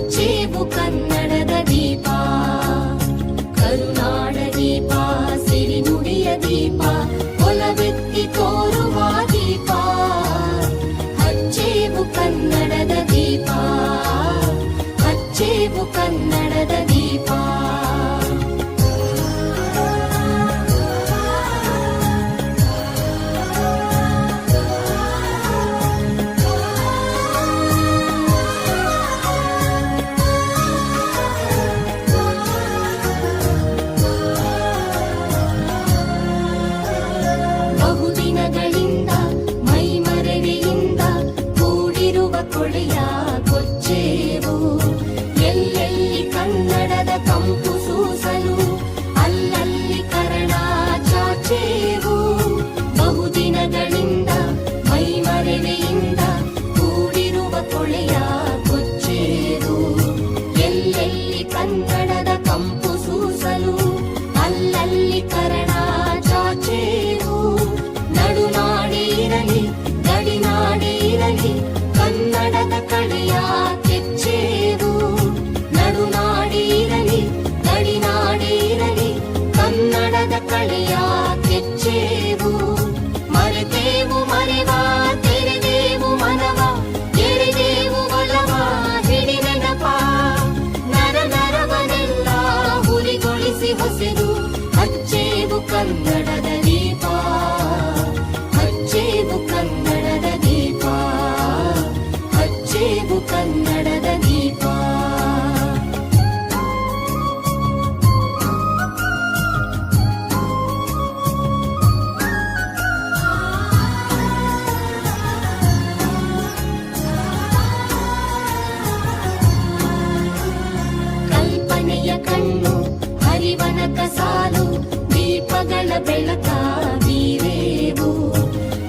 ಹಚ್ಚೇವು ಕನ್ನಡದ ದೀಪ, ಕರುನಾಡ ದೀಪ, ಸಿರಿನುಡಿಯ ದೀಪ, ಒಲವೆತ್ತಿ ತೋರುವ ದೀಪ. ಹಚ್ಚೇವು ಕನ್ನಡದ ದೀಪ, ಹಚ್ಚೇವು ಕನ್ನಡದ ದೀಪ. ಬಹುದಿನಗಳಿಂದ ಮೈಮರೆಯಿಂದ ಕೂಡಿರುವ ಕೊಳೆಯ ಕೊಚ್ಚೇವು, ಎಲ್ಲೆಲ್ಲಿ ಕನ್ನಡದ ಕಂಪು ಸೂಸಲು ಅಲ್ಲಲ್ಲಿ ಕರಣ ಚಾಚೇವು. ಬಹುದಿನಗಳಿಂದ ಮೈಮರೆಯಿಂದ ಕೂಡಿರುವ ಕೊಳೆಯ ಕೊಚ್ಚೇವು, ಎಲ್ಲೆಲ್ಲಿ ಕನ್ನಡದ ಕಂಪು ಸೂಸಲು ಅಲ್ಲಲ್ಲಿ ಕರಣ ಚಾಚೇವು. ನಡುನಾಡಿ ಇರಲಿ ಗಡಿನಾಡಿ ಇರಲಿ ಕನ್ನಡದ ಕಡೆಯ ಕೆಚ್ಚೇವು. ನಡುನಾಡಿ ಇರಲಿ ಗಡಿನಾಡಿ ಇರಲಿ ಕನ್ನಡದ ಕಡೆಯ ಕೆಚ್ಚೇವು. ಮರೆತೇವು ಮರೆವ ತೆರೆದೇವು ಮನವ, ಎರೆದೇವು ಒಲವ ಹಿಡಿ ನೆನಪ. ನರ ನರವನೆಲ್ಲ ಹುರಿಗೊಳಿಸಿ ಹೊಸೆದು ಹಚ್ಚೇವು ಕನ್ನಡದ ದೀಪ, ಹಚ್ಚೇವು ಕನ್ನಡದ ದೀಪ, ಹಚ್ಚೇವು ಕನ್ನಡದ ದೀಪ. ಕಲ್ಪನೆಯ ಕಣ್ಣು ಹರಿವನ ಕಸಾಲು, ದೀಪಗಳ ಬೆಳಕ ಬೀರೇವು.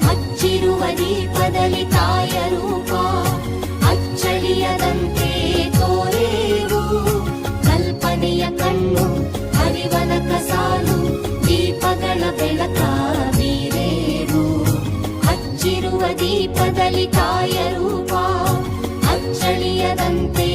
ಹಚ್ಚಿರುವ ದೀಪದಲ್ಲಿ ತಾಯ ರೂಪ ಅಚ್ಚಳಿಯದಂತೆ ತೋರೇವು. ಕಲ್ಪನೆಯ ಕಣ್ಣು ಹರಿವನ ಕಸಾಲು, ದೀಪಗಳ ಬೆಳಕ ಬೀರೇವು. ಹಚ್ಚಿರುವ ದೀಪದಲ್ಲಿ ತಾಯ ರೂಪ ಅಚ್ಚಳಿಯದಂತೆ